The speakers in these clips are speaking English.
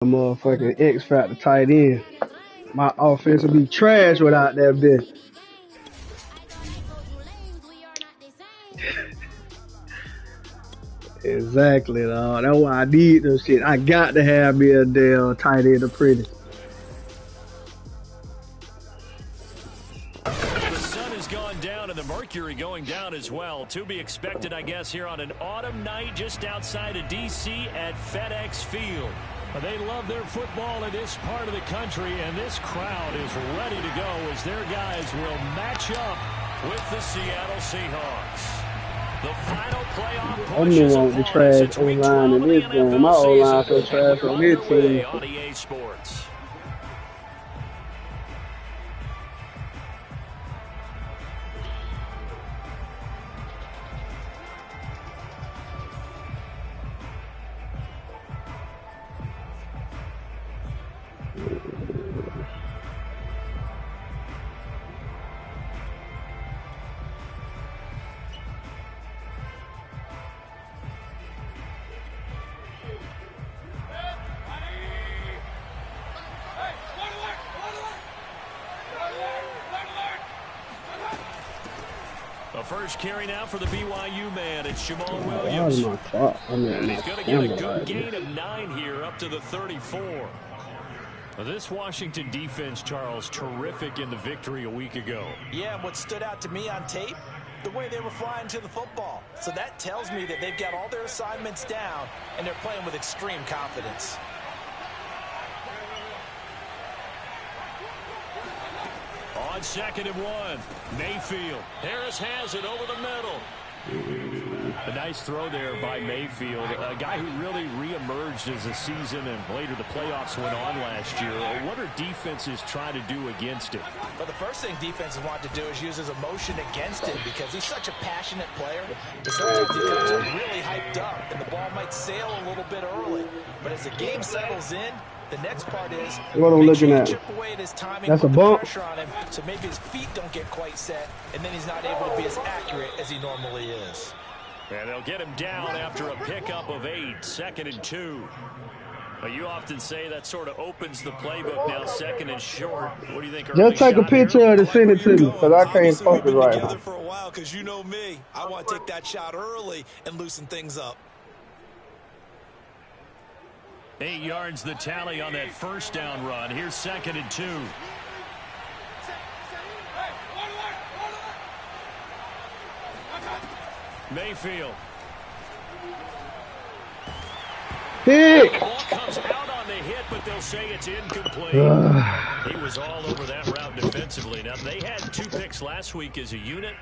A motherfucking X Factor tight end. My offense would be trash without that bitch. Exactly, dog. That's why I need this shit. I got to have me a damn tight end of pretty. The sun has gone down and the mercury going down as well. To be expected, I guess, here on an autumn night just outside of D.C. at FedEx Field. They love their football in this part of the country, and this crowd is ready to go as their guys will match up with the Seattle Seahawks. The final playoff I'm the one with the trash O-line in this game. My O-line so trash on this team. On EA Sports. The first carry now for the BYU man. It's Jamal Williams. He's going to get a good gain of 9 here up to the 34. This Washington defense, Charles, terrific in the victory a week ago. Yeah, and what stood out to me on tape, the way they were flying to the football. So that tells me that they've got all their assignments down, and they're playing with extreme confidence. On 2nd and 1, Mayfield. Harris has it over the middle. A nice throw there by Mayfield, a guy who really reemerged as the season and later the playoffs went on last year. What are defenses trying to do against him? Well, the first thing defenses want to do is use his emotion against him because he's such a passionate player. Sometimes he comes in really hyped up, and the ball might sail a little bit early. But as the game settles in, the next part is what I'm looking at. Chip away at his timing, that's put a bump. The pressure on him, so maybe his feet don't get quite set, and then he's not able to be as accurate as he normally is. And they'll get him down after a pickup of 8, 2nd and 2. But you often say that sort of opens the playbook now, 2nd and short. What do you think? Just take a picture of it and send it to me, because I can't focus right now. For a while, because you know me, I want to take that shot early and loosen things up. 8 yards the tally on that first down run. Here's 2nd and 2. Mayfield. Pick. The ball comes out on the hit, but they'll say it's incomplete. He was all over that route defensively. Now, they had 2 picks last week as a unit.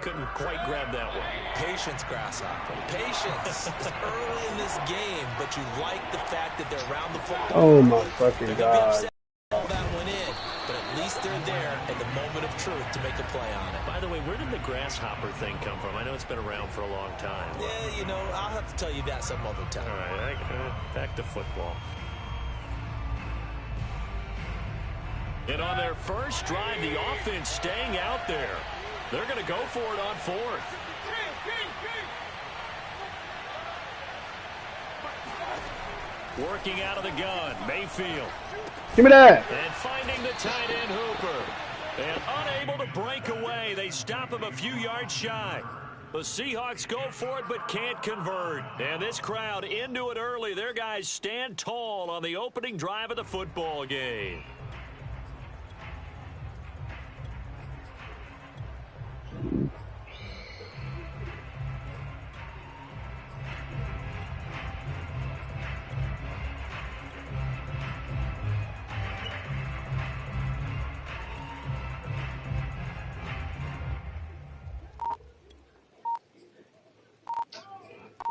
Couldn't quite grab that one. Patience, Grasshopper. Patience. It's early in this game, but you like the fact that they're around the football. Oh, my fucking God. All that went in, but at least they're there at the moment of truth to make a play on it. By the way, where did the grasshopper thing come from? I know it's been around for a long time. Yeah, you know, I'll have to tell you that some other time. All right, back to football. And on their first drive, the offense staying out there. They're going to go for it on 4th. Working out of the gun, Mayfield. Give me that. And finding the tight end Hooper. And unable to break away. They stop him a few yards shy. The Seahawks go for it but can't convert. And this crowd into it early. Their guys stand tall on the opening drive of the football game.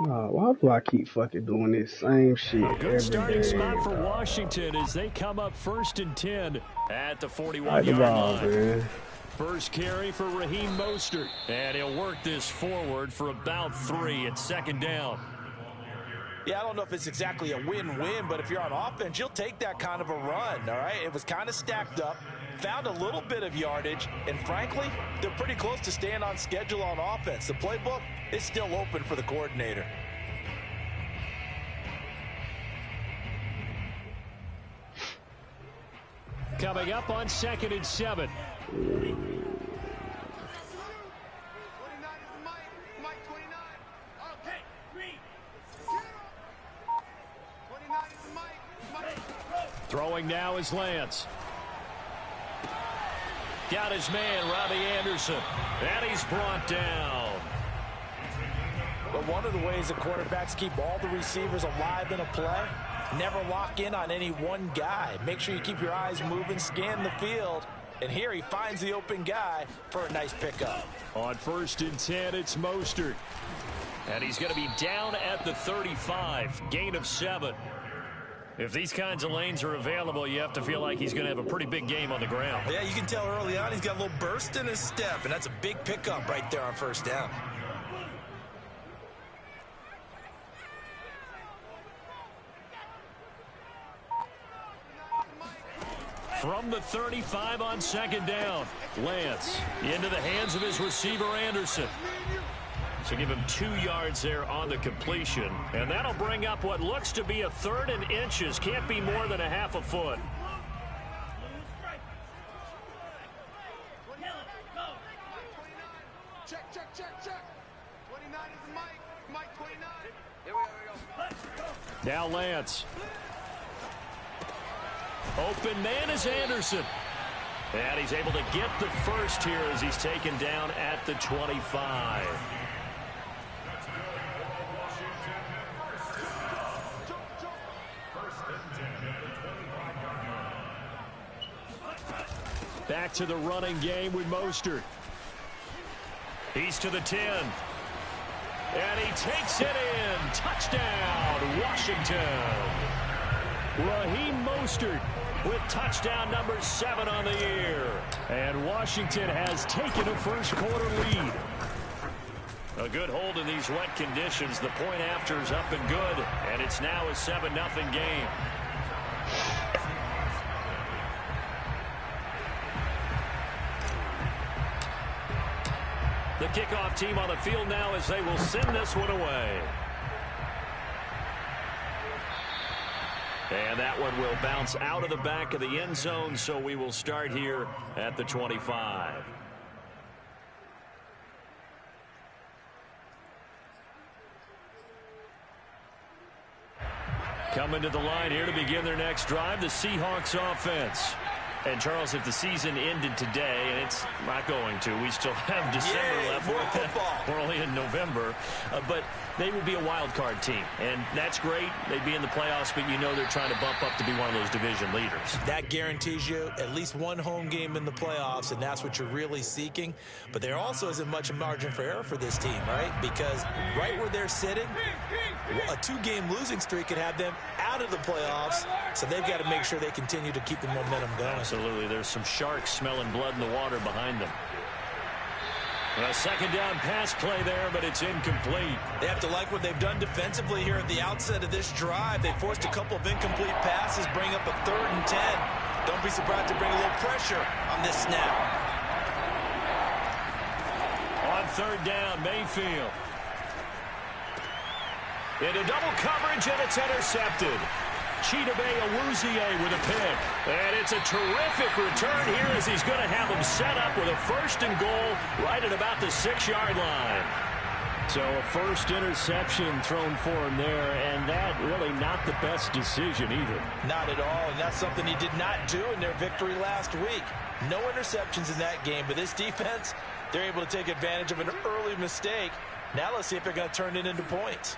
Why do I keep fucking doing this same shit every Good starting day? spot for Washington as they come up 1st and 10 at the 41-yard line. Man. First carry for Raheem Mostert. And he'll work this forward for about 3 at 2nd down. Yeah, I don't know if it's exactly a win-win, but if you're on offense, you'll take that kind of a run, all right? It was kind of stacked up, found a little bit of yardage, and frankly, they're pretty close to staying on schedule on offense. The playbook is still open for the coordinator. Coming up on 2nd and 7. Throwing now is Lance. Got his man, Robbie Anderson. And he's brought down. But one of the ways the quarterbacks keep all the receivers alive in a play, never lock in on any one guy. Make sure you keep your eyes moving, scan the field. And here he finds the open guy for a nice pickup. On 1st and 10, it's Mostert. And he's going to be down at the 35. Gain of 7. If these kinds of lanes are available, you have to feel like he's going to have a pretty big game on the ground. Yeah, you can tell early on he's got a little burst in his step, and that's a big pickup right there on 1st down. From the 35 on 2nd down, Lance into the hands of his receiver, Anderson. So give him 2 yards there on the completion. And that'll bring up what looks to be a 3rd and inches. Can't be more than a half a foot. Check. 29 is Mike 29. Here we go. Now Lance. Open man is Anderson. And he's able to get the first here as he's taken down at the 25. Back to the running game with Mostert. He's to the 10. And he takes it in. Touchdown, Washington. Raheem Mostert with touchdown number 7 on the year. And Washington has taken a first-quarter lead. A good hold in these wet conditions. The point after is up and good. And it's now a 7-0 game. The kickoff team on the field now as they will send this one away. And that one will bounce out of the back of the end zone, so we will start here at the 25. Coming to the line here to begin their next drive, the Seahawks offense. And, Charles, if the season ended today, and it's not going to, we still have December left. More football. We're only in November. But they would be a wild card team. And that's great. They'd be in the playoffs, but you know they're trying to bump up to be one of those division leaders. That guarantees you at least one home game in the playoffs, and that's what you're really seeking. But there also isn't much a margin for error for this team, right? Because right where they're sitting, a 2-game losing streak could have them out of the playoffs. So they've got to make sure they continue to keep the momentum going. Absolutely. There's some sharks smelling blood in the water behind them. A 2nd down pass play there, but it's incomplete. They have to like what they've done defensively here at the outset of this drive. They forced a couple of incomplete passes, bring up a 3rd and 10. Don't be surprised to bring a little pressure on this snap. On 3rd down, Mayfield. Into double coverage, and it's intercepted. Chidobe Awuzie with a pick. And it's a terrific return here as he's going to have him set up with a 1st and goal right at about the 6-yard line. So a first interception thrown for him there, and that really not the best decision either. Not at all, and that's something he did not do in their victory last week. No interceptions in that game, but this defense, they're able to take advantage of an early mistake. Now let's see if they're going to turn it into points.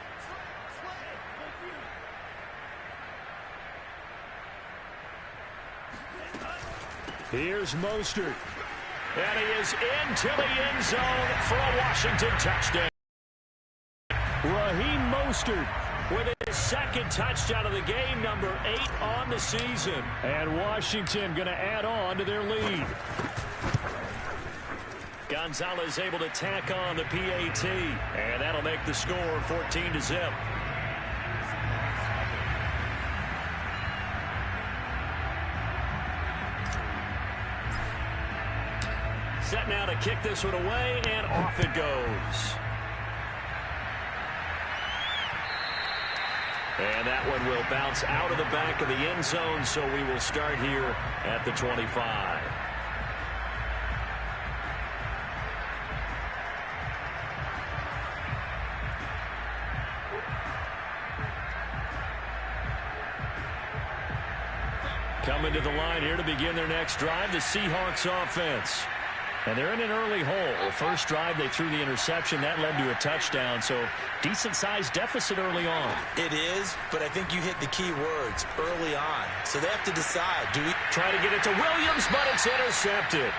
Here's Mostert. And he is into the end zone for a Washington touchdown. Raheem Mostert with his 2nd touchdown of the game, number 8 on the season. And Washington going to add on to their lead. Gonzalez able to tack on the PAT. And that'll make the score 14-0. Set now to kick this one away, and off it goes. And that one will bounce out of the back of the end zone, so we will start here at the 25. Coming to the line here to begin their next drive, the Seahawks offense. And they're in an early hole. First drive, they threw the interception. That led to a touchdown, so decent-sized deficit early on. It is, but I think you hit the key words, early on. So they have to decide. Do we try to get it to Williams, but it's intercepted.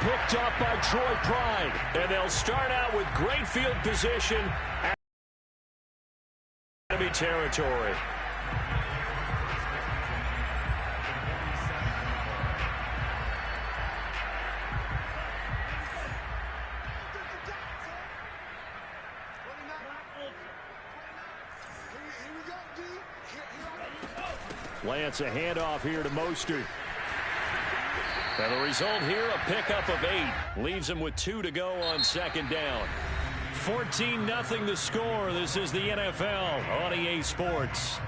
Picked up by Troy Pride. And they'll start out with great field position at enemy territory. Lance, a handoff here to Mostert. And the result here, a pickup of 8. Leaves him with 2 to go on second down. 14-0 the score. This is the NFL on EA Sports.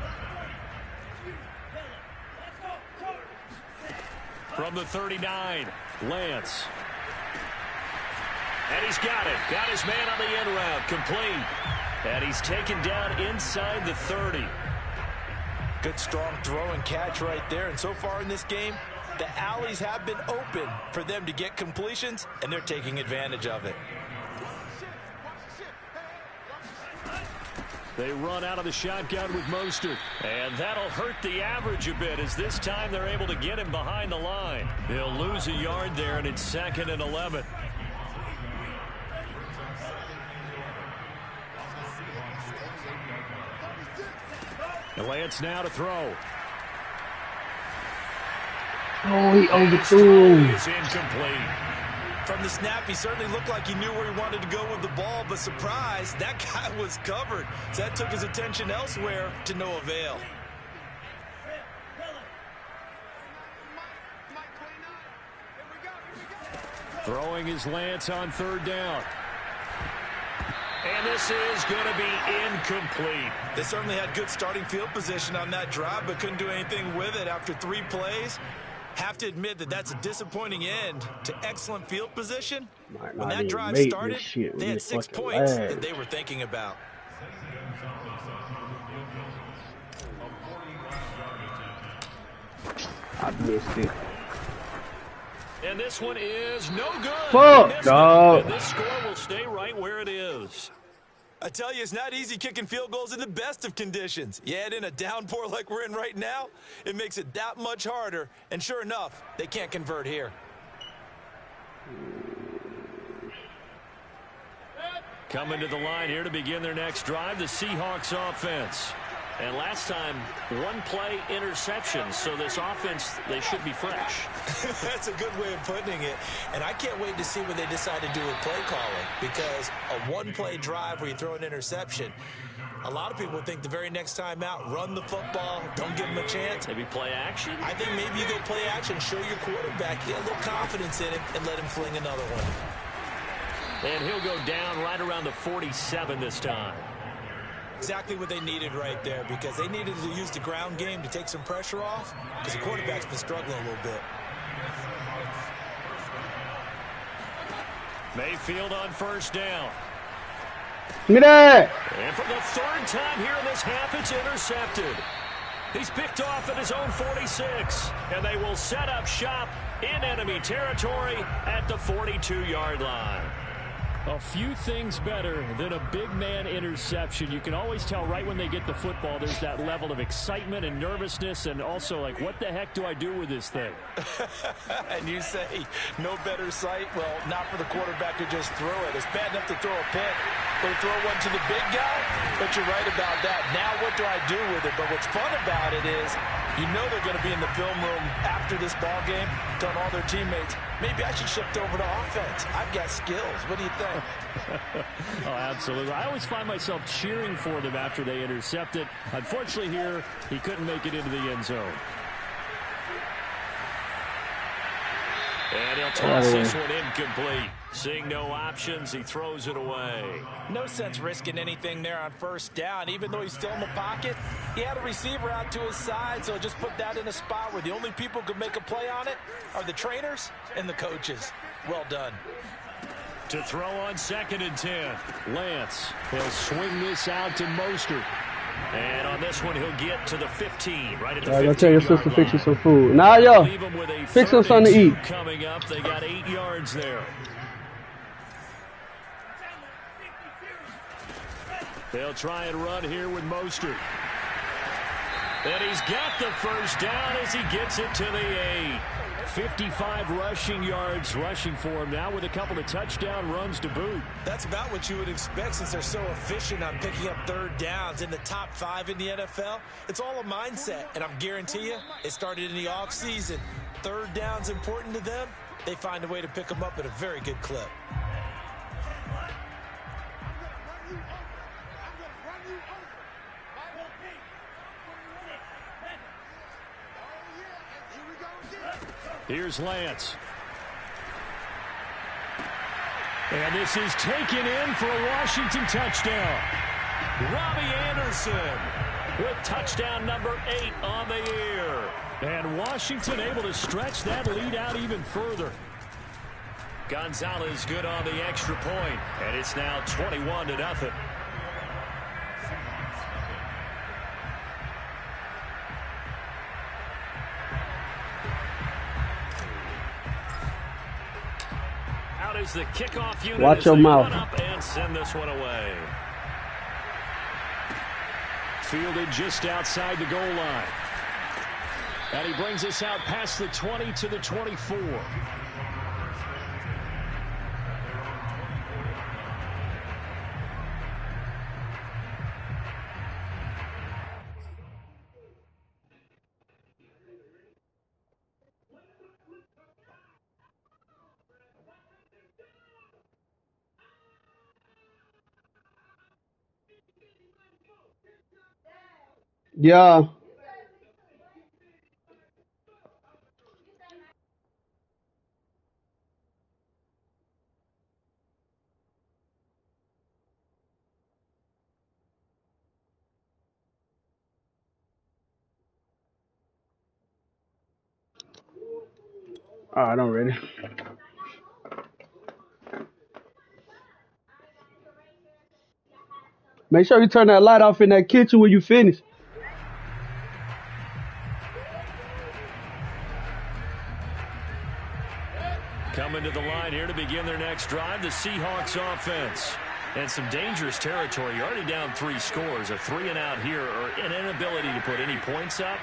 From the 39, Lance. And he's got it. Got his man on the end route. Complete. And he's taken down inside the 30. Good, strong throw and catch right there. And so far in this game, the alleys have been open for them to get completions, and they're taking advantage of it. They run out of the shotgun with Mostert. And that'll hurt the average a bit, as this time they're able to get him behind the line. They'll lose a yard there, and it's 2nd and 11. Lance now to throw. Oh, he overthrew. Is incomplete. From the snap, he certainly looked like he knew where he wanted to go with the ball, but surprise, that guy was covered. So that took his attention elsewhere to no avail. Throwing his Lance on 3rd down. And this is going to be incomplete. They certainly had good starting field position on that drive, but couldn't do anything with it after 3 plays. Have to admit that that's a disappointing end to excellent field position. When that drive started, they had 6 points that they were thinking about. I missed it. And this one is no good. Fuck, dog. And this score will stay right where it is. I tell you, it's not easy kicking field goals in the best of conditions. You add in a downpour like we're in right now, it makes it that much harder. And sure enough, they can't convert here. Coming to the line here to begin their next drive, the Seahawks offense. And last time, 1-play interception, so this offense, they should be fresh. That's a good way of putting it. And I can't wait to see what they decide to do with play calling, because a 1-play drive where you throw an interception, a lot of people think the very next time out, run the football, don't give them a chance. Maybe play action? I think maybe you go play action, show your quarterback, get a little confidence in him, and let him fling another one. And he'll go down right around the 47 this time. Exactly what they needed right there, because they needed to use the ground game to take some pressure off, because the quarterback's been struggling a little bit. Mayfield on 1st down. Give me that. And for the 3rd time here in this half, it's intercepted. He's picked off at his own 46, and they will set up shop in enemy territory at the 42-yard line. A few things better than a big man interception. You can always tell right when they get the football, there's that level of excitement and nervousness, and also like, what the heck do I do with this thing? And you say, no better sight? Well, not for the quarterback to just throw it. It's bad enough to throw a pick, but to throw one to the big guy? But you're right about that. Now what do I do with it? But what's fun about it is, you know they're going to be in the film room after this ball game, telling all their teammates, maybe I should shift over to offense. I've got skills. What do you think? Oh, absolutely. I always find myself cheering for them after they intercept it. Unfortunately here, he couldn't make it into the end zone. And he'll toss this one incomplete. Seeing no options, he throws it away. No sense risking anything there on 1st down. Even though he's still in the pocket, He had a receiver out to his side, so just put that in a spot where the only people who could make a play on it are the trainers and the coaches. Well done. To throw on 2nd and 10. Lance, he'll swing this out to Mostert. And on this one, he'll get to the 15, right at the 15-yard line. I'll tell your sister fix you some food. Nah, yo, fix them something to eat. Coming up, they got 8 yards there. They'll try and run here with Mostert. And he's got the first down as he gets it to the 8. 55 rushing yards rushing for him now with a couple of touchdown runs to boot. That's about what you would expect since they're so efficient on picking up 3rd downs in the top 5 in the NFL. It's all a mindset, and I'm guarantee you it started in the offseason. 3rd down's important to them. They find a way to pick them up at a very good clip. Here's Lance. And this is taken in for a Washington touchdown. Robbie Anderson with touchdown number 8 on the year. And Washington able to stretch that lead out even further. Gonzalez good on the extra point, and it's now 21-0. Is the kickoff unit. Watch your mouth. Up and send this one away. Fielded just outside the goal line. And he brings us out past the 20 to the 24. Yeah. All right, I'm ready. Make sure you turn that light off in that kitchen when you finish. Coming to the line here to begin their next drive, the Seahawks offense. And some dangerous territory. You're already down 3 scores. A 3-and-out here or an inability to put any points up.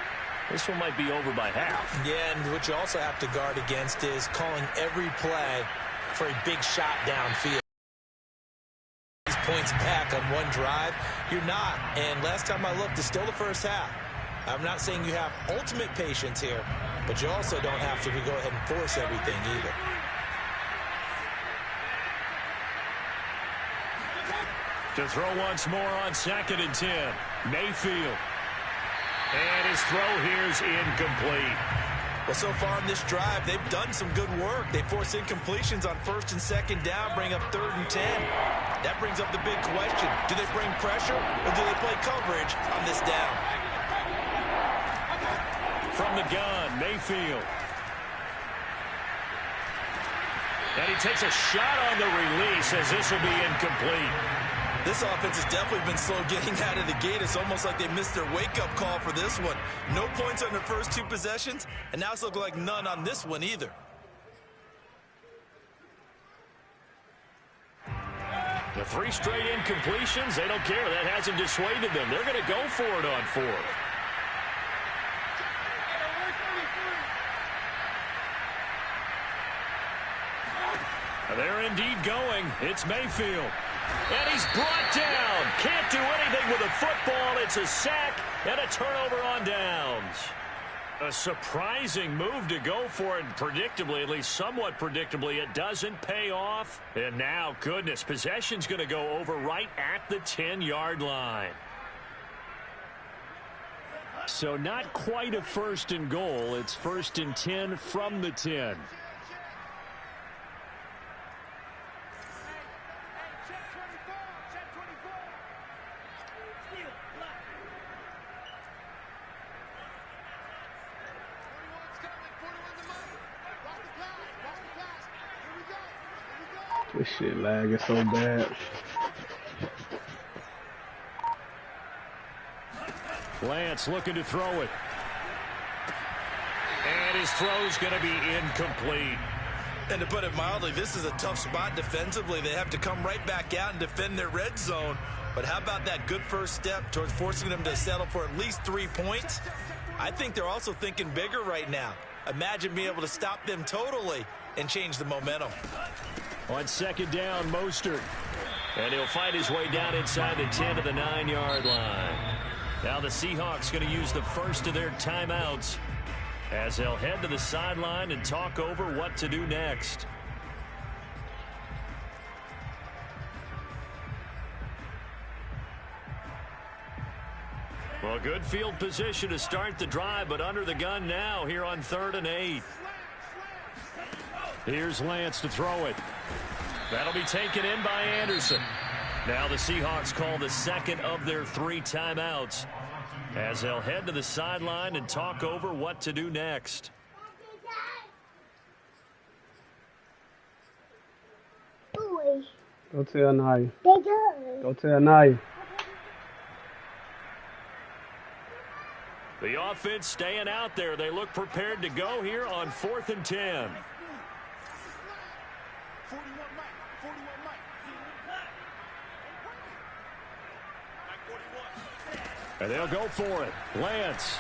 This one might be over by half. Yeah, and what you also have to guard against is calling every play for a big shot downfield. These points back on one drive, you're not. And last time I looked, it's still the first half. I'm not saying you have ultimate patience here, but you also don't have to go ahead and force everything either. To throw once more on 2nd and 10. Mayfield. And his throw here's incomplete. Well, so far in this drive, they've done some good work. They force incompletions on 1st and 2nd down, bring up 3rd and 10. That brings up the big question. Do they bring pressure or do they play coverage on this down? From the gun, Mayfield. And he takes a shot on the release as this will be incomplete. This offense has definitely been slow getting out of the gate. It's almost like they missed their wake-up call for this one. No points on their first 2 possessions, and now it's looking like none on this one either. The 3 straight incompletions, they don't care. That hasn't dissuaded them. They're going to go for it on 4th. They're indeed going. It's Mayfield. And he's brought down. Can't do anything with a football. It's a sack and a turnover on downs. A surprising move to go for it. Predictably, at least somewhat predictably, it doesn't pay off. And now, goodness, possession's going to go over right at the 10-yard line. So not quite a 1st and goal. It's 1st and 10 from the 10. This shit lagging so bad. Lance looking to throw it. And his throw's going to be incomplete. And to put it mildly, this is a tough spot defensively. They have to come right back out and defend their red zone. But how about that good first step towards forcing them to settle for at least 3 points? I think they're also thinking bigger right now. Imagine being able to stop them totally and change the momentum. On second down, Mostert. And he'll find his way down inside the 10 to the 9-yard line. Now the Seahawks going to use the first of their timeouts as they'll head to the sideline and talk over what to do next. Well, good field position to start the drive, but under the gun now here on 3rd and 8. Here's Lance to throw it. That'll be taken in by Anderson. Now the Seahawks call the second of their 3 timeouts as they'll head to the sideline and talk over what to do next. Go tell Naya. Go tell Naya. The offense staying out there. They look prepared to go here on 4th and 10. And they'll go for it. Lance.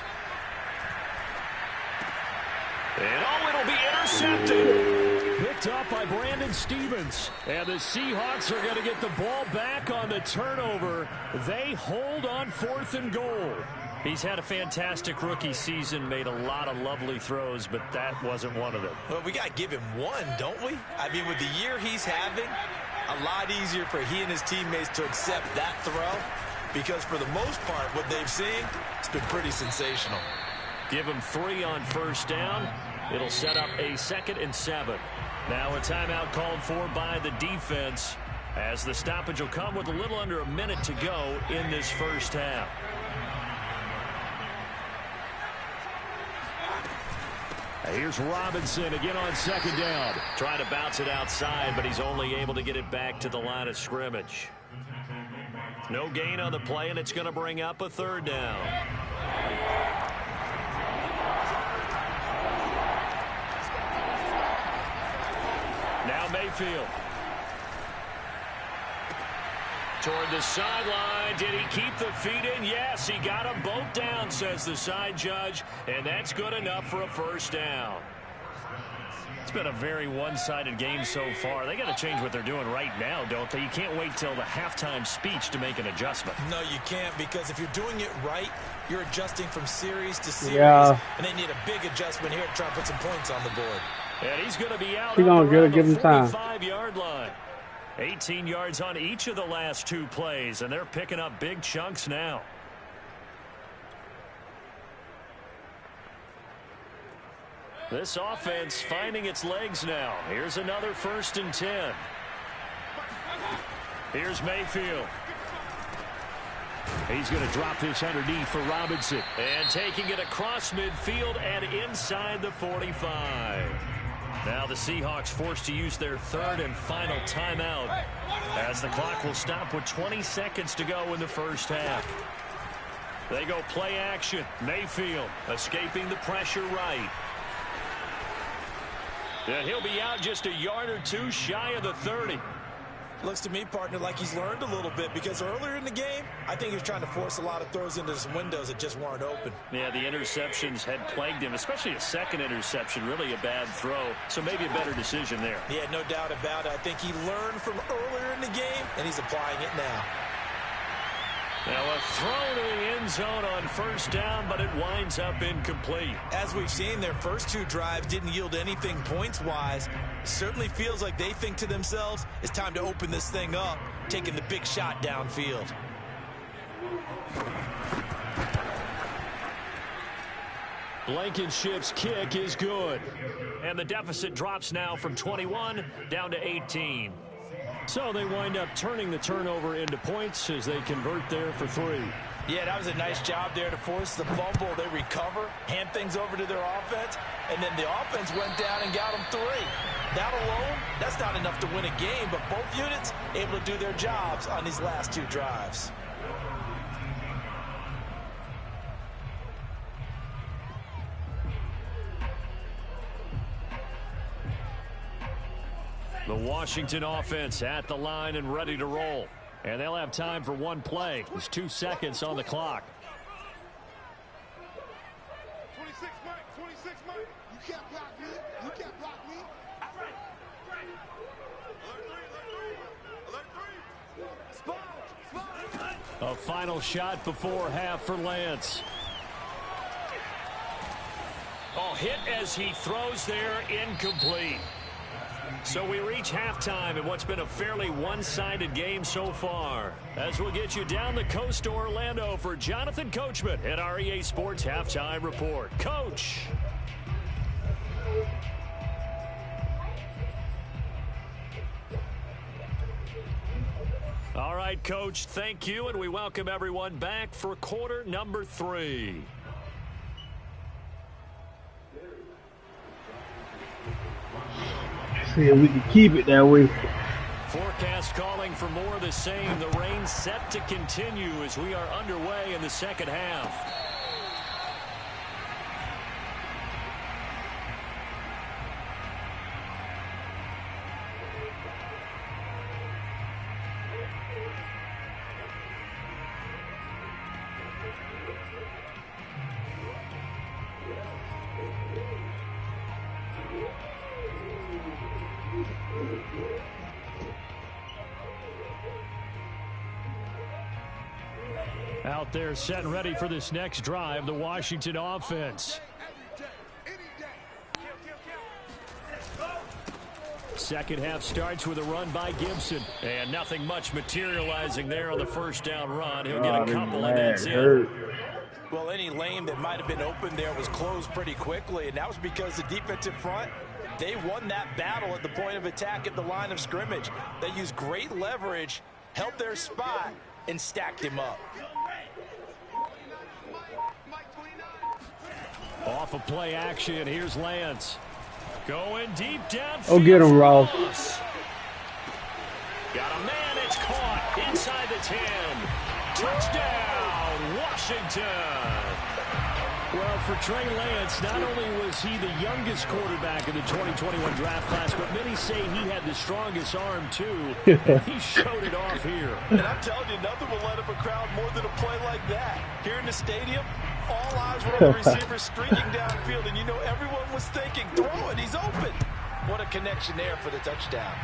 And it'll be intercepted. Picked up by Brandon Stevens. And the Seahawks are going to get the ball back on the turnover. They hold on 4th and goal. He's had a fantastic rookie season, made a lot of lovely throws, but that wasn't one of them. Well, we got to give him one, don't we? I mean, with the year he's having, a lot easier for he and his teammates to accept that throw, because for the most part, what they've seen, it's been pretty sensational. Give him 3 on first down. It'll set up a 2nd and 7. Now a timeout called for by the defense, as the stoppage will come with a little under a minute to go in this first half. Here's Robinson again on second down. Trying to bounce it outside, but he's only able to get it back to the line of scrimmage. No gain on the play, and it's going to bring up a 3rd down. Now Mayfield. Toward the sideline. Did he keep the feet in? Yes, he got them both down, says the side judge, and that's good enough for a first down. It's been a very one-sided game so far. They got to change what they're doing right now, don't they? You can't wait till the halftime speech to make an adjustment. No, you can't, because if you're doing it right, you're adjusting from series to series, and they need a big adjustment here to try to put some points on the board. And he's going to be out He's around gonna give him the time. 45-yard line. 18 yards on each of the last 2 plays, and they're picking up big chunks now. This offense finding its legs now. Here's another 1st and 10. Here's Mayfield. He's going to drop this underneath for Robinson. And taking it across midfield and inside the 45. Now the Seahawks forced to use their 3rd and final timeout, as the clock will stop with 20 seconds to go in the first half. They go play action. Mayfield escaping the pressure right. And he'll be out just a yard or 2 shy of the 30. Looks to me, partner, like he's learned a little bit, because earlier in the game, I think he was trying to force a lot of throws into some windows that just weren't open. Yeah, the interceptions had plagued him, especially a second interception, really a bad throw. So maybe a better decision there. Yeah, no doubt about it. I think he learned from earlier in the game, and he's applying it now. Now a throw to the end zone on first down, but it winds up incomplete. As we've seen, their first 2 drives didn't yield anything points-wise. Certainly feels like they think to themselves, it's time to open this thing up, taking the big shot downfield. Blankenship's kick is good. And the deficit drops now from 21 down to 18. So they wind up turning the turnover into points as they convert there for 3. Yeah, that was a nice job there to force the fumble. They recover, hand things over to their offense, and then the offense went down and got them 3. That alone, that's not enough to win a game, but both units able to do their jobs on these last 2 drives. The Washington offense at the line and ready to roll. And they'll have time for 1 play. There's 2 seconds on the clock. 26, Mike. 26, Mike. You can't block me. You can't block me. Alert 3. Spot. A final shot before half for Lance. Oh, hit as he throws there, incomplete. So we reach halftime in what's been a fairly one-sided game so far. As we'll get you down the coast to Orlando for Jonathan Coachman at our EA Sports Halftime Report. Coach. All right, Coach, thank you, and we welcome everyone back for quarter number 3. See if we can keep it that way. Forecast calling for more of the same. The rain set to continue as we are underway in the second half. Out there set and ready for this next drive, the Washington offense. Second half starts with a run by Gibson. And nothing much materializing there on the first down run. He'll get a couple and that's it. Well, any lane that might have been open there was closed pretty quickly, and that was because the defensive front, they won that battle at the point of attack at the line of scrimmage. They used great leverage, held their spot, and stacked him up. Off of play action, here's Lance. Going deep down. Oh, get him, Ross. Got a man, it's caught inside the 10. Touchdown, Washington. Well, for Trey Lance, not only was he the youngest quarterback in the 2021 draft class, but many say he had the strongest arm, too. He showed it off here. And I'm telling you, nothing will light up a crowd more than a play like that. Here in the stadium, all eyes were on the receiver streaking downfield, and you know everyone was thinking, throw it, he's open. What a connection there for the touchdown.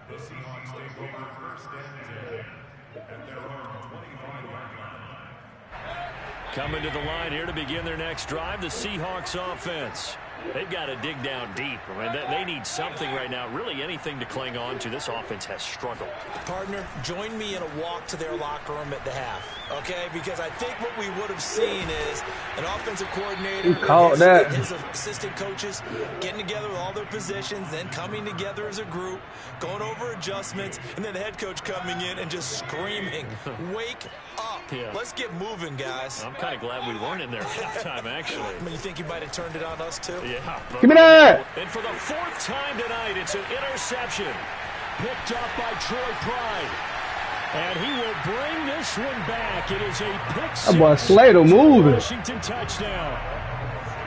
The Seahawks take over first and 10 at their own 25-yard line. Coming to the line here to begin their next drive, the Seahawks offense. They've got to dig down deep. I mean, they need something right now, really anything to cling on to. This offense has struggled. Partner, join me in a walk to their locker room at the half, okay? Because I think what we would have seen is an offensive coordinator and his assistant coaches getting together with all their positions, then coming together as a group, going over adjustments, and then the head coach coming in and just screaming, wake up. Yeah. Let's get moving, guys. I'm kind of glad we weren't in there at halftime, actually. I mean, you think you might have turned it on us, too? Yeah. Give me that! And for the 4th time tonight, it's an interception picked up by Troy Pride. And he will bring this one back. It is a pick six. That boy Slater moving. Washington touchdown.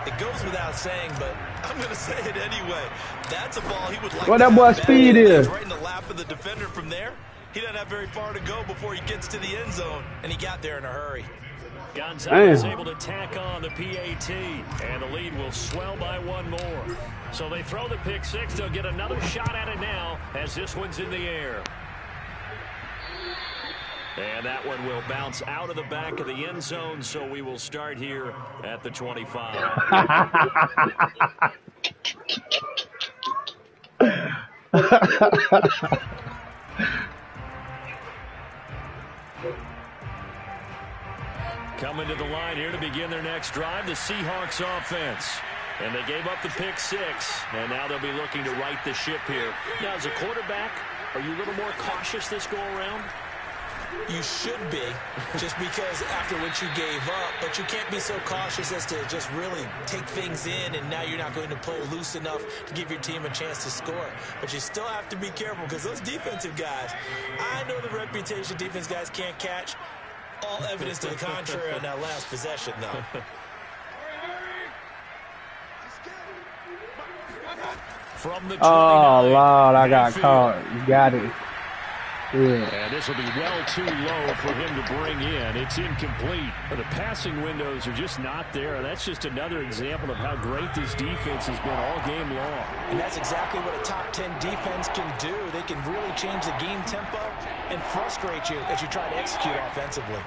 It goes without saying, but I'm going to say it anyway. That's a ball he would like what to that boy speed is. Right in the lap of the defender from there. He doesn't have very far to go before he gets to the end zone, and he got there in a hurry. Gonzalez able to tack on the PAT, and the lead will swell by one more. So they throw the pick six. They'll get another shot at it now as this one's in the air. And that one will bounce out of the back of the end zone, so we will start here at the 25. Coming to the line here to begin their next drive, the Seahawks offense. And they gave up the pick six, and now they'll be looking to right the ship here. Now, as a quarterback, are you a little more cautious this go-around? You should be, just because after what you gave up, but you can't be so cautious as to just really take things in, and now you're not going to pull loose enough to give your team a chance to score. But you still have to be careful, because those defensive guys, I know the reputation defense guys can't catch. All evidence to the contrary on that last possession, though. From the 29, Oh, Lord, I got caught. You got it. Yeah. And this will be well too low for him to bring in. It's incomplete. But the passing windows are just not there. That's just another example of how great this defense has been all game long. And that's exactly what a top 10 defense can do. They can really change the game tempo and frustrate you as you try to execute offensively.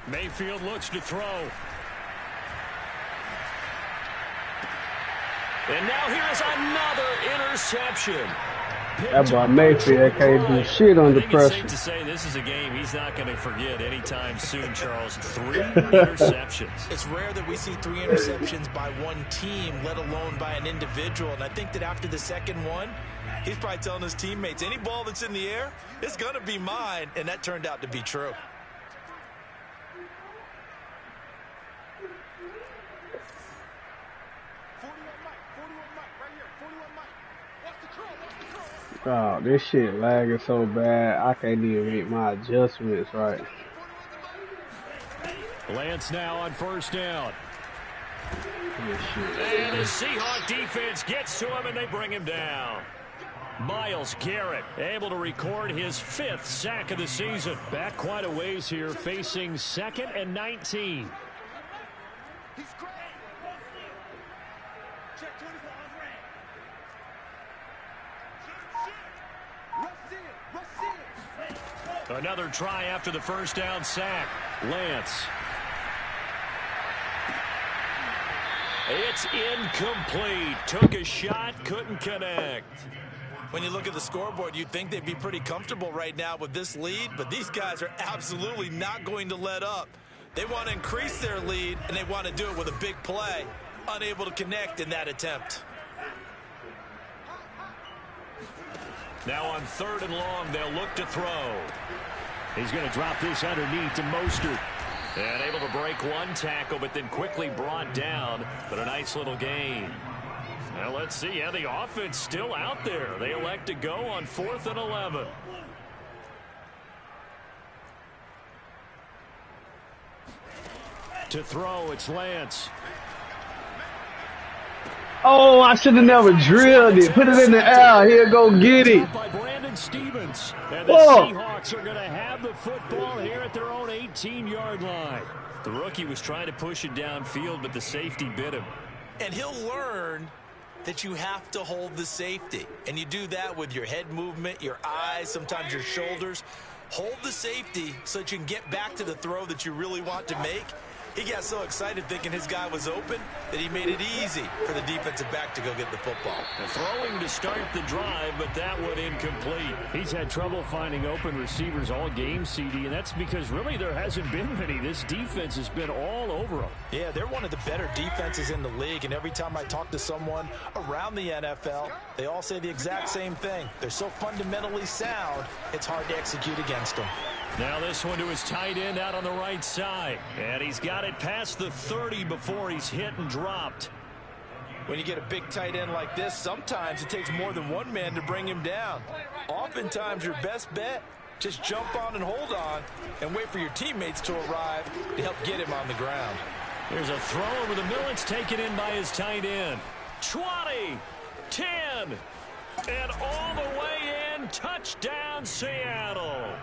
Mayfield looks to throw. And now here's another interception. That boy Mayfield can't do shit under pressure. It's safe to say this is a game he's not going to forget anytime soon, Charles. 3 interceptions. It's rare that we see 3 interceptions by one team, let alone by an individual. And I think that after the second one, he's probably telling his teammates, any ball that's in the air, it's going to be mine. And that turned out to be true. Oh, this shit lagging so bad, I can't even make my adjustments right. Lance now on first down. This shit. And the Seahawk defense gets to him, and they bring him down. Myles Garrett able to record his 5th sack of the season. Back quite a ways here, facing 2nd and 19. Another try after the first down sack. Lance. It's incomplete. Took a shot, couldn't connect. When you look at the scoreboard, you'd think they'd be pretty comfortable right now with this lead, but these guys are absolutely not going to let up. They want to increase their lead, and they want to do it with a big play. Unable to connect in that attempt. Now on 3rd and long, they'll look to throw. He's going to drop this underneath to Mostert. And able to break one tackle, but then quickly brought down. But a nice little gain. Well, let's see. Yeah, the offense still out there. They elect to go on 4th and 11. To throw, it's Lance. Oh, I should have never drilled it. Put it in the air. Here, go get it. By Brandon Stevens. And the Seahawks are going to have the football here at their own 18-yard line. The rookie was trying to push it downfield, but the safety bit him. And he'll learn that you have to hold the safety. And you do that with your head movement, your eyes, sometimes your shoulders. Hold the safety so that you can get back to the throw that you really want to make. He got so excited thinking his guy was open that he made it easy for the defensive back to go get the football. Throwing to start the drive, but that one incomplete. He's had trouble finding open receivers all game, CD, and that's because really there hasn't been many. This defense has been all over them. Yeah, they're one of the better defenses in the league, and every time I talk to someone around the NFL, they all say the exact same thing. They're so fundamentally sound, it's hard to execute against them. Now this one to his tight end out on the right side. And he's got it past the 30 before he's hit and dropped. When you get a big tight end like this, sometimes it takes more than one man to bring him down. Oftentimes your best bet, just jump on and hold on and wait for your teammates to arrive to help get him on the ground. There's a throw over the middle. It's taken in by his tight end. 20, 10, and all the way in. Touchdown, Seattle.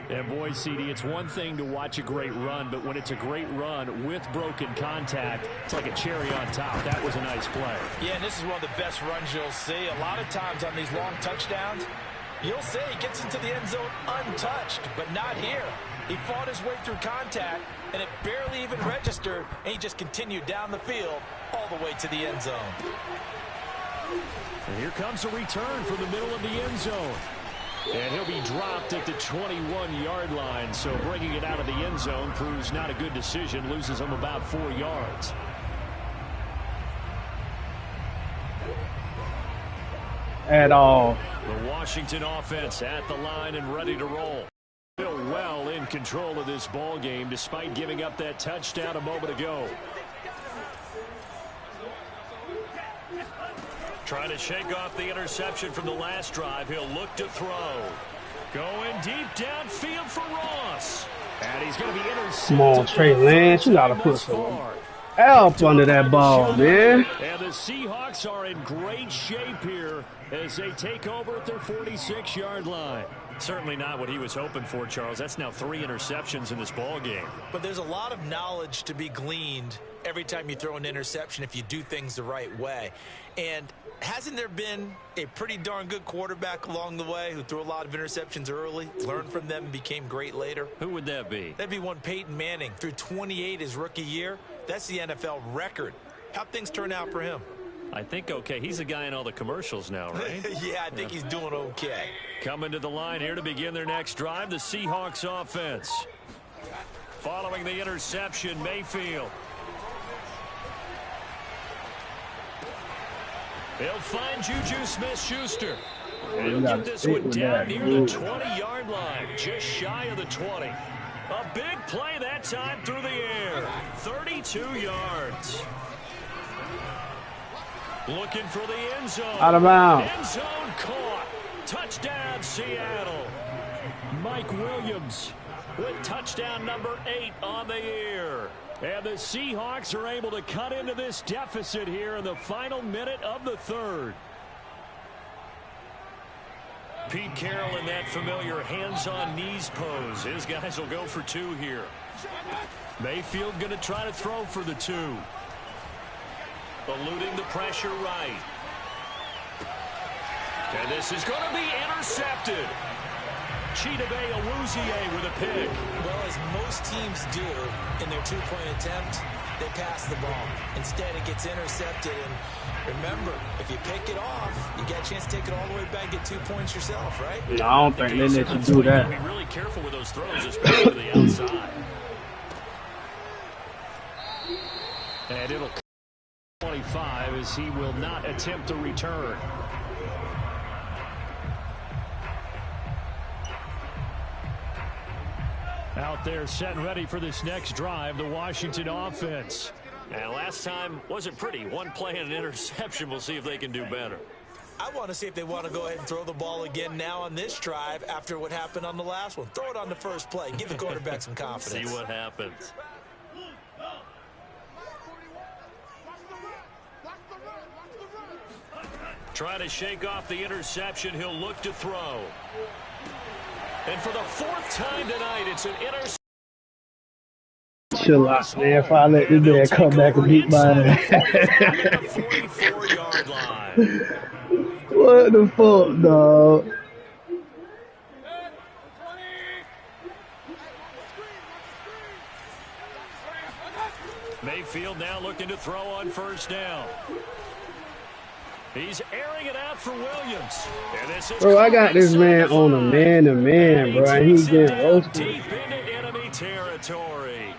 And boy, CD, it's one thing to watch a great run, but when it's a great run with broken contact, it's like a cherry on top. That was a nice play. Yeah, and this is one of the best runs you'll see. A lot of times on these long touchdowns, you'll say he gets into the end zone untouched, but not here. He fought his way through contact, and it barely even registered, and he just continued down the field all the way to the end zone. And here comes a return from the middle of the end zone. And he'll be dropped at the 21-yard line, so bringing it out of the end zone proves not a good decision, loses him about 4 yards. at all. The Washington offense at the line and ready to roll. Still well in control of this ball game despite giving up that touchdown a moment ago. Trying to shake off the interception from the last drive. He'll look to throw. Going deep downfield for Ross. And he's going to be intercepted. Come on, Trey Lance. You got to put some help under that ball, man. And the Seahawks are in great shape here as they take over at their 46-yard line. Certainly not what he was hoping for, Charles. That's now 3 interceptions in this ball game. But there's a lot of knowledge to be gleaned every time you throw an interception if you do things the right way. And hasn't there been a pretty darn good quarterback along the way who threw a lot of interceptions early, learned from them, and became great later? Who would that be? That'd be one Peyton Manning. Threw 28 his rookie year. That's the NFL record. How'd things turn out for him? I think okay. He's the guy in all the commercials now, right? Yeah, I think he's doing okay. Coming to the line here to begin their next drive, the Seahawks offense. Following the interception, Mayfield. They'll find Juju Smith-Schuster. And he'll get this one down near the 20-yard line, just shy of the 20. A big play that time through the air. 32 yards. Looking for the end zone. Out of bounds. End zone caught. Touchdown, Seattle. Mike Williams with touchdown number 8 on the year. And the Seahawks are able to cut into this deficit here in the final minute of the third. Pete Carroll in that familiar hands-on knees pose. His guys will go for 2 here. Mayfield going to try to throw for the 2. Eluding the pressure right. And this is going to be intercepted. Chidobe Awuzie with a pick. Well, as most teams do in their 2-point attempt, they pass the ball. Instead, it gets intercepted. And remember, if you pick it off, you get a chance to take it all the way back, get 2 points yourself, right? No, I don't think they let you do that. Be really careful with those throws, especially to the outside. And it'll 25 as he will not attempt to return. Out there set and ready for this next drive, the Washington offense. And last time wasn't pretty. One play and an interception. We'll see if they can do better. I want to see if they want to go ahead and throw the ball again now on this drive after what happened on the last one. Throw it on the first play. Give the quarterback some confidence. See what happens. Trying to shake off the interception. He'll look to throw. And for the 4th time tonight, it's an interception. Chill out, man. If I let this man come back and beat my ass. 44-yard line. What the fuck, dog? Mayfield now looking to throw on first down. He's airing it out for Williams. And this is bro, I got this man on a man-to-man, bro, and he's getting roasted. Deep into enemy territory.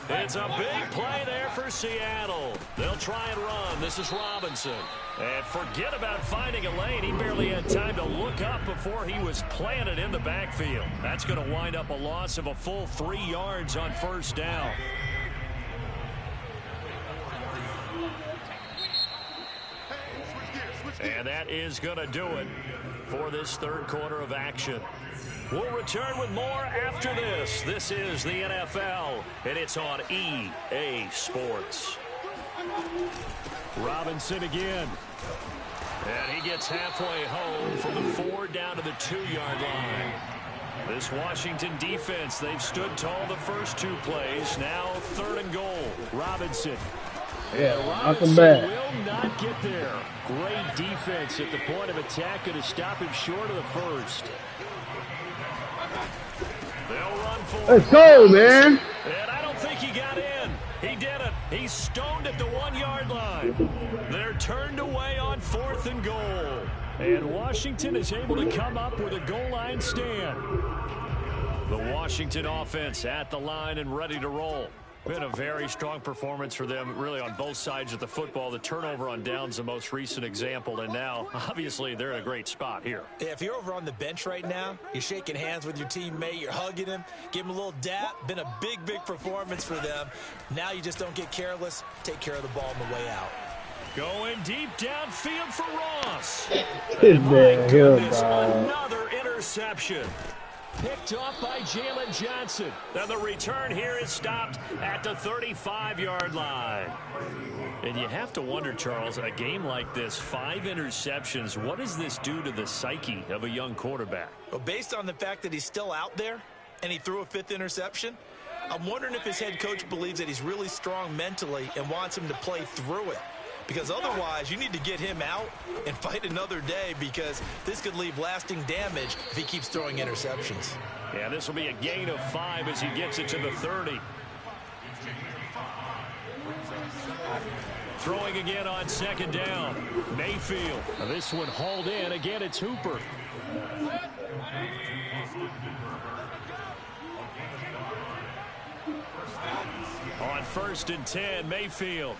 It's a big play there for Seattle. They'll try and run. This is Robinson. And forget about finding a lane. He barely had time to look up before he was planted in the backfield. That's going to wind up a loss of a full 3 yards on first down. And that is going to do it for this third quarter of action. We'll return with more after this. This is the NFL, and it's on EA Sports. Robinson again. And he gets halfway home from the 4 down to the 2-yard line. This Washington defense, they've stood tall the first 2 plays. Now 3rd and goal. Robinson. Yeah, knock him back. Will not get there. Great defense at the point of attack, going to stop him short of the first. They'll run for Let's go, man. And I don't think he got in. He didn't. He's stoned at the 1-yard line. They're turned away on 4th and goal. And Washington is able to come up with a goal line stand. The Washington offense at the line and ready to roll. Been a very strong performance for them, really, on both sides of the football. The turnover on downs, the most recent example, and now, obviously, they're in a great spot here. Yeah, if you're over on the bench right now, you're shaking hands with your teammate, you're hugging him, give him a little dap. Been a big performance for them. Now you just don't get careless. Take care of the ball on the way out. Going deep downfield for Ross. His My man, goodness, dog. another interception. Picked off by Jalen Johnson. Then the return here is stopped at the 35-yard line. And you have to wonder, Charles, a game like this, 5 interceptions, what does this do to the psyche of a young quarterback? Well, based on the fact that he's still out there and he threw a 5th interception, I'm wondering if his head coach believes that he's really strong mentally and wants him to play through it. Because otherwise, you need to get him out and fight another day, because this could leave lasting damage if he keeps throwing interceptions. Yeah, this will be a gain of 5 as he gets it to the 30. Throwing again on 2nd down. Mayfield. Now this one hauled in. Again, it's Hooper. On 1st and 10, Mayfield.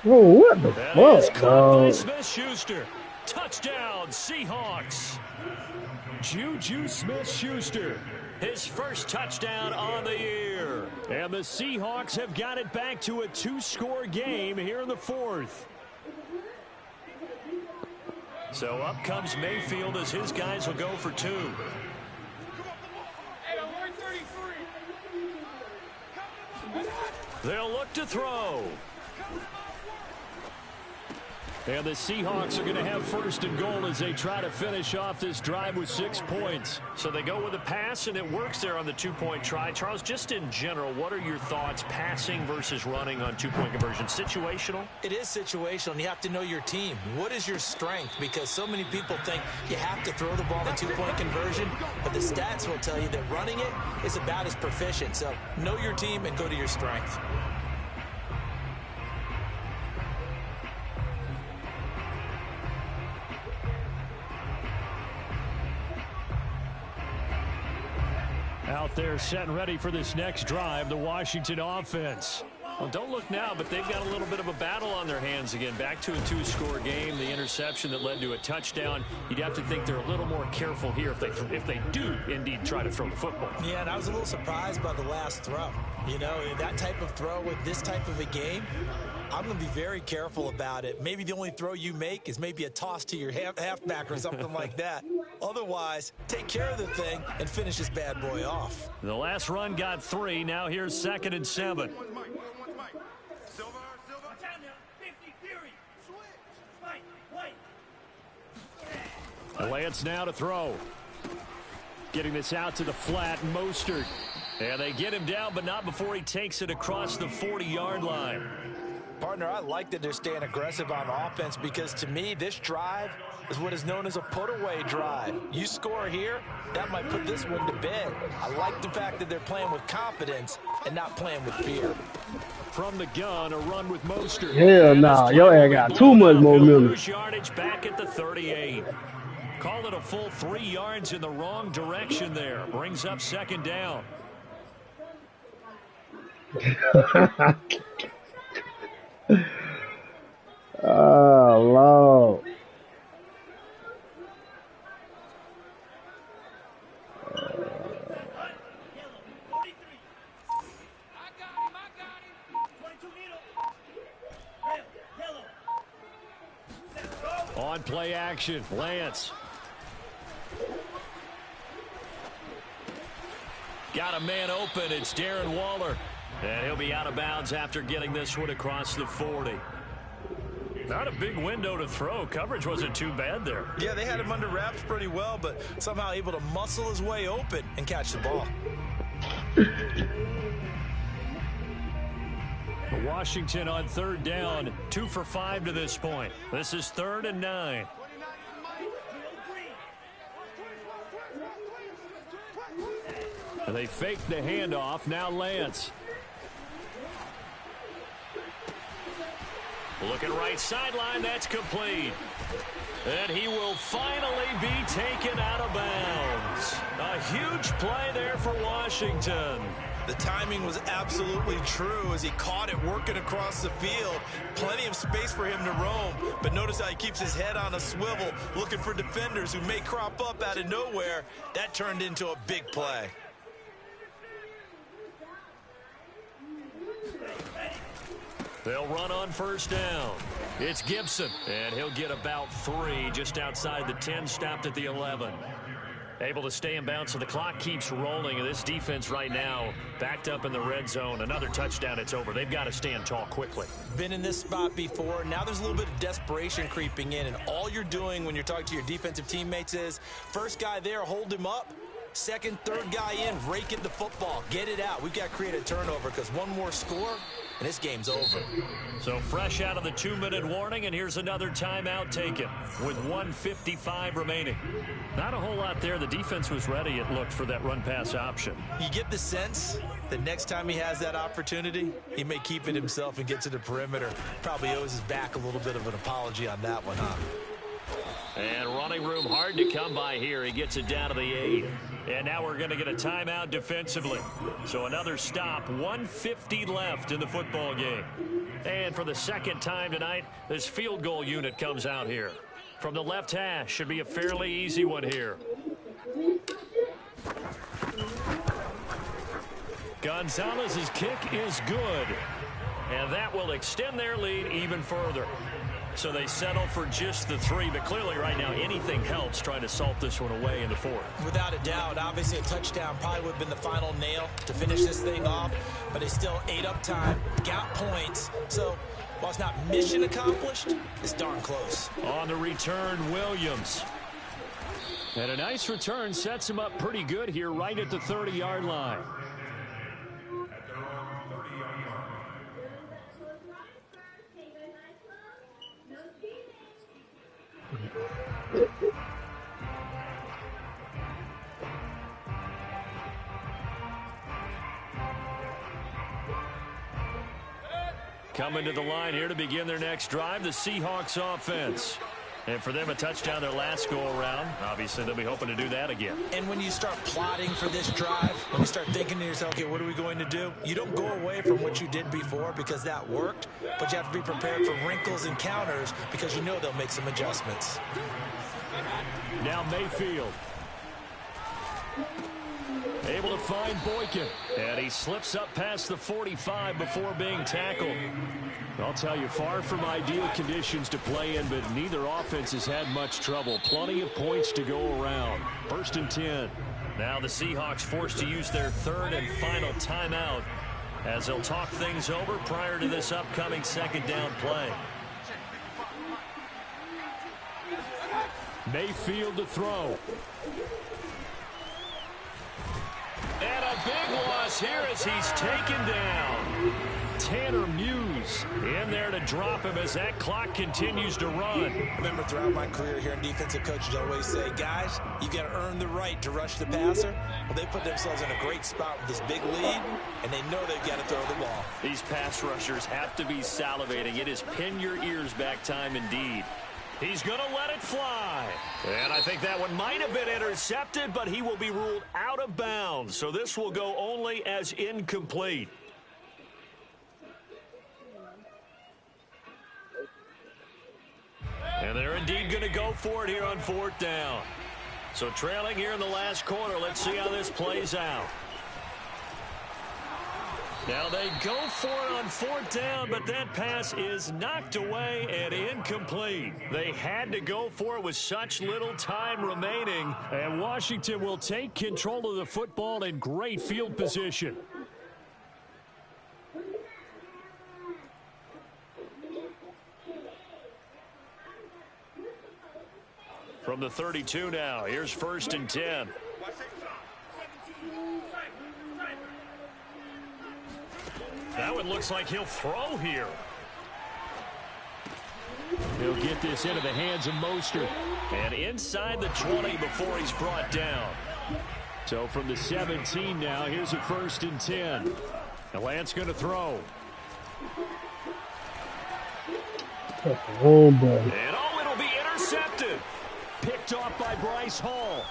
Bro, what the That is fuck, caught by dog? Smith-Schuster. Touchdown, Seahawks. Juju Smith-Schuster, his first touchdown on the year. And the Seahawks have got it back to a 2-score game here in the 4th. So up comes Mayfield as his guys will go for 2. They'll look to throw. And the Seahawks are going to have 1st and goal as they try to finish off this drive with 6 points. So they go with a pass, and it works there on the 2-point try. Charles, just in general, what are your thoughts, passing versus running on 2-point conversion? Situational? It is situational, and you have to know your team. What is your strength? Because so many people think you have to throw the ball in 2-point conversion, but the stats will tell you that running it is about as proficient. So know your team and go to your strength. Out there set and ready for this next drive, the Washington offense. Well, don't look now, but they've got a little bit of a battle on their hands again. Back to a 2-score game, the interception that led to a touchdown. You'd have to think they're a little more careful here if they do indeed try to throw the football. Yeah, and I was a little surprised by the last throw. You know, that type of throw with this type of a game, I'm going to be very careful about it. Maybe the only throw you make is maybe a toss to your halfback or something like that. Otherwise, take care of the thing and finish this bad boy off. The last run got 3. Now here's 2nd and 7. Lance now to throw. Getting this out to the flat, Mostert. And they get him down, but not before he takes it across the 40-yard line. Partner, I like that they're staying aggressive on offense, because to me, this drive is what is known as a put-away drive. You score here, that might put this one to bed. I like the fact that they're playing with confidence and not playing with fear. From the gun, a run with Mostert. Hell nah, your ass got too much momentum. Yardage back at the 38. Call it a full 3 yards in the wrong direction there. Brings up 2nd down. Oh, Lord. On play action, Lance. Got a man open. It's Darren Waller. And he'll be out of bounds after getting this one across the 40. Not a big window to throw. Coverage wasn't too bad there. Yeah, they had him under wraps pretty well, but somehow able to muscle his way open and catch the ball. Washington on 3rd down, 2 for 5 to this point. This is 3rd and 9. And they fake the handoff. Now Lance. Looking right sideline, that's complete. And he will finally be taken out of bounds. A huge play there for Washington. The timing was absolutely true as he caught it working across the field. Plenty of space for him to roam, but notice how he keeps his head on a swivel, looking for defenders who may crop up out of nowhere. That turned into a big play. They'll run on first down. It's Gibson, and he'll get about 3 just outside the 10, stopped at the 11. Able to stay in bounds, so the clock keeps rolling. This defense right now backed up in the red zone. Another touchdown, it's over. They've got to stand tall quickly. Been in this spot before. Now there's a little bit of desperation creeping in, and all you're doing when you're talking to your defensive teammates is first guy there, hold him up. Second, third guy in, rake at the football. Get it out. We've got to create a turnover because one more score, and this game's over. So fresh out of the 2-minute warning, and here's another timeout taken with 1:55 remaining. Not a whole lot there. The defense was ready, it looked, for that run-pass option. You get the sense that next time he has that opportunity, he may keep it himself and get to the perimeter. Probably owes his back a little bit of an apology on that one, huh? And running room hard to come by here. He gets it down to the 8. And now we're going to get a timeout defensively. So another stop. 1:50 left in the football game. And for the second time tonight, this field goal unit comes out here. From the left hash, should be a fairly easy one here. Gonzalez's kick is good. And that will extend their lead even further. So they settle for just the 3, but clearly right now anything helps trying to salt this one away in the 4th. Without a doubt, obviously a touchdown probably would have been the final nail to finish this thing off, but they still ate up time, got points. So while it's not mission accomplished, it's darn close. On the return, Williams. And a nice return sets him up pretty good here right at the 30-yard line. Coming to the line here to begin their next drive, the Seahawks offense. And for them, a touchdown their last go-around. Obviously, they'll be hoping to do that again. And when you start plotting for this drive, when you start thinking to yourself, okay, what are we going to do? You don't go away from what you did before because that worked, but you have to be prepared for wrinkles and counters because you know they'll make some adjustments. Now Mayfield. Able to find Boykin. And he slips up past the 45 before being tackled. I'll tell you, far from ideal conditions to play in, but neither offense has had much trouble. Plenty of points to go around. 1st and 10. Now the Seahawks forced to use their 3rd and final timeout as they'll talk things over prior to this upcoming 2nd down play. Mayfield to throw. And a big loss here as he's taken down. Tanner Muse in there to drop him as that clock continues to run. Remember, throughout my career here in defensive coaches always say, guys, you got to earn the right to rush the passer. Well, they put themselves in a great spot with this big lead, and they know they've got to throw the ball. These pass rushers have to be salivating. It is pin your ears back time indeed. He's going to let it fly. And I think that one might have been intercepted, but he will be ruled out of bounds. So this will go only as incomplete. And they're indeed going to go for it here on 4th down. So trailing here in the last quarter. Let's see how this plays out. Now they go for it on 4th down, but that pass is knocked away and incomplete. They had to go for it with such little time remaining, and Washington will take control of the football in great field position. From the 32 now, here's 1st and 10. That one looks like he'll throw here. He'll get this into the hands of Mostert. And inside the 20 before he's brought down. So from the 17 now, here's a 1st and 10. And Lance going to throw. Oh, boy. And oh, it'll be intercepted. Picked off by Bryce Hall.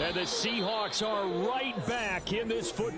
And the Seahawks are right back in this football.